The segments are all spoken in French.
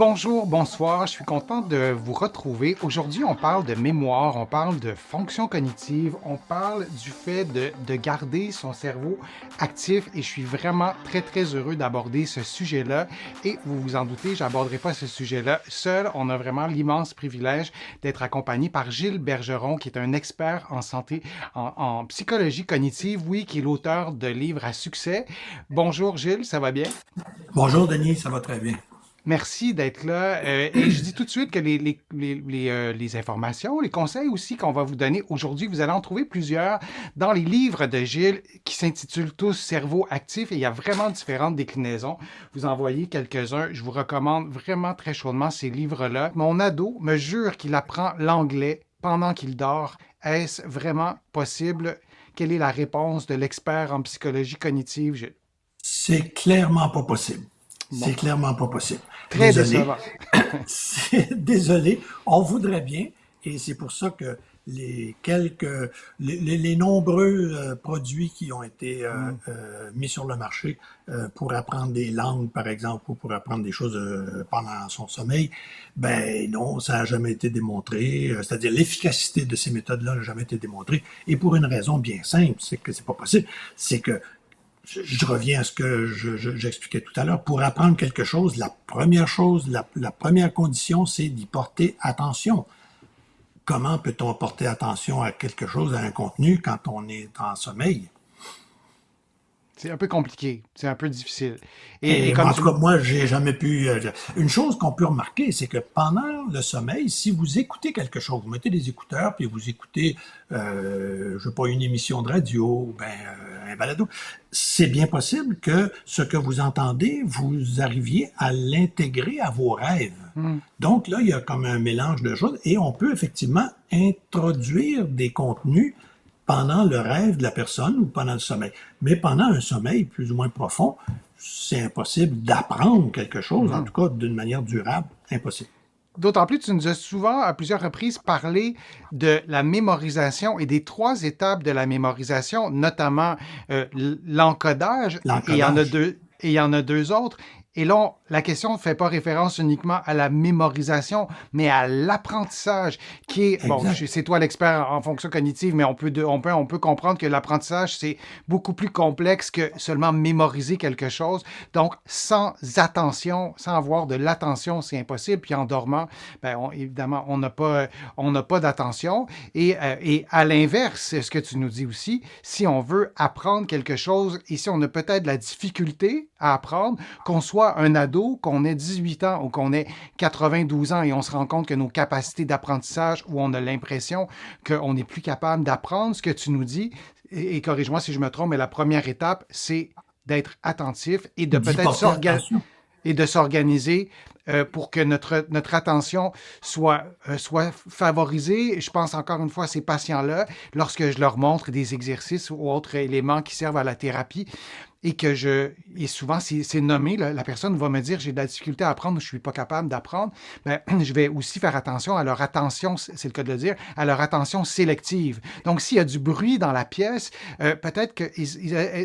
Bonjour, bonsoir, je suis content de vous retrouver. Aujourd'hui, on parle de mémoire, on parle de fonction cognitive, on parle du fait de garder son cerveau actif et je suis vraiment très heureux d'aborder ce sujet-là. Et vous vous en doutez, je n'aborderai pas ce sujet-là seul. On a vraiment l'immense privilège d'être accompagné par Gilles Bergeron, qui est un expert en santé, en psychologie cognitive, oui, qui est l'auteur de livres à succès. Bonjour Gilles, ça va bien? Bonjour Denis, ça va très bien. Merci d'être là. Et je dis tout de suite que les informations, les conseils aussi qu'on va vous donner aujourd'hui, vous allez en trouver plusieurs dans les livres de Gilles qui s'intitulent tous Cerveau actif et il y a vraiment différentes déclinaisons. Vous en voyez quelques-uns. Je vous recommande vraiment très chaudement ces livres-là. Mon ado me jure qu'il apprend l'anglais pendant qu'il dort. Est-ce vraiment possible? Quelle est la réponse de l'expert en psychologie cognitive, Gilles? C'est clairement pas possible. Bon, C'est clairement pas possible. très Désolé. décevant. Désolé. On voudrait bien, et c'est pour ça que les nombreux produits qui ont été Hmm. mis sur le marché pour apprendre des langues, par exemple, ou pour apprendre des choses pendant son sommeil, ben non, ça n'a jamais été démontré. C'est-à-dire l'efficacité de ces méthodes-là n'a jamais été démontrée. Et pour une raison bien simple, c'est que c'est pas possible. C'est que je reviens à ce que j'expliquais tout à l'heure. Pour apprendre quelque chose, la première condition, c'est d'y porter attention. Comment peut-on porter attention à quelque chose, à un contenu, quand on est en sommeil? C'est un peu compliqué, c'est un peu difficile. Et Et comme en tu tout le... cas, moi, j'ai jamais pu. Une chose qu'on peut remarquer, c'est que pendant le sommeil, si vous écoutez quelque chose, vous mettez des écouteurs, puis vous écoutez, je sais pas, une émission de radio, ou ben, un balado, c'est bien possible que ce que vous entendez, vous arriviez à l'intégrer à vos rêves. Hmm. Donc là, il y a comme un mélange de choses, et on peut effectivement introduire des contenus pendant le rêve de la personne ou pendant le sommeil. Mais pendant un sommeil plus ou moins profond, c'est impossible d'apprendre quelque chose, en Mhm. tout cas d'une manière durable, impossible. D'autant plus, tu nous as souvent, à plusieurs reprises, parlé de la mémorisation et des trois étapes de la mémorisation, notamment l'encodage, et il y en a L'encodage. deux, et il y en a deux autres. Et là, la question ne fait pas référence uniquement à la mémorisation, mais à l'apprentissage, qui est, bon, Exact. c'est toi l'expert en fonction cognitive, mais on peut comprendre que l'apprentissage, c'est beaucoup plus complexe que seulement mémoriser quelque chose. Donc, sans attention, sans avoir de l'attention, c'est impossible. Puis en dormant, ben, évidemment, on n'a pas d'attention. Et à l'inverse, ce que tu nous dis aussi, si on veut apprendre quelque chose et si on a peut-être de la difficulté à apprendre, qu'on soit un ado, qu'on ait 18 ans ou qu'on ait 92 ans et on se rend compte que nos capacités d'apprentissage ou on a l'impression qu'on n'est plus capable d'apprendre ce que tu nous dis, et corrige-moi si je me trompe, mais la première étape, c'est d'être attentif et de D'y peut-être porter attention. s'organiser pour que notre attention soit favorisée. Je pense encore une fois à ces patients-là, lorsque je leur montre des exercices ou autres éléments qui servent à la thérapie, et souvent c'est nommé, la personne va me dire j'ai de la difficulté à apprendre, je ne suis pas capable d'apprendre, ben, je vais aussi faire attention à leur attention, c'est le cas de le dire, à leur attention sélective. Donc s'il y a du bruit dans la pièce, peut-être que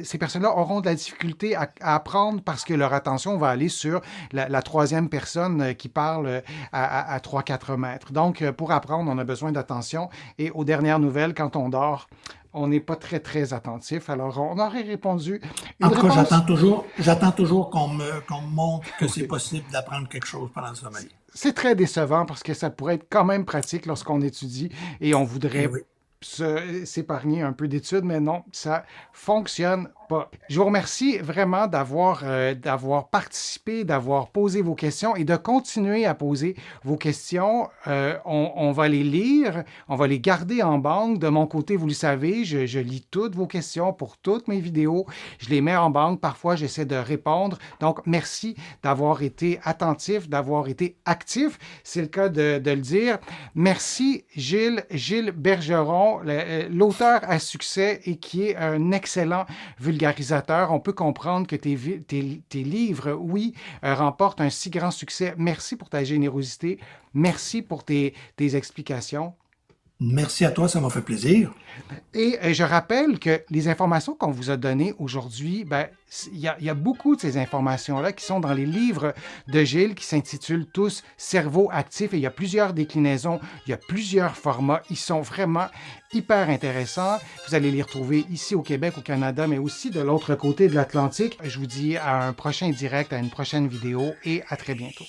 ces personnes-là auront de la difficulté à apprendre parce que leur attention va aller sur la troisième personne qui parle à 3-4 mètres. Donc pour apprendre, on a besoin d'attention et aux dernières nouvelles, quand on dort, on n'est pas très attentif. Alors, on aurait répondu En une tout cas, réponse. j'attends toujours qu'on me montre que c'est Oui. possible d'apprendre quelque chose pendant le sommeil. C'est très décevant parce que ça pourrait être quand même pratique lorsqu'on étudie et on Eh voudrait oui. s'épargner un peu d'études, mais non, ça fonctionne pas. Je vous remercie vraiment d'avoir participé, d'avoir posé vos questions et de continuer à poser vos questions. On va les lire, on va les garder en banque. De mon côté, vous le savez, je lis toutes vos questions pour toutes mes vidéos. Je les mets en banque. Parfois, j'essaie de répondre. Donc, merci d'avoir été attentif, d'avoir été actif. C'est le cas de le dire. Merci, Gilles Bergeron, l'auteur à succès et qui est un excellent vulgarisateur. On peut comprendre que tes livres, oui, remportent un si grand succès. Merci pour ta générosité. Merci pour tes explications. Merci à toi, ça m'a fait plaisir. Et je rappelle que les informations qu'on vous a données aujourd'hui, ben, il y a beaucoup de ces informations-là qui sont dans les livres de Gilles qui s'intitulent tous Cerveau actif et il y a plusieurs déclinaisons, il y a plusieurs formats. Ils sont vraiment hyper intéressants. Vous allez les retrouver ici au Québec, au Canada, mais aussi de l'autre côté de l'Atlantique. Je vous dis à un prochain direct, à une prochaine vidéo et à très bientôt.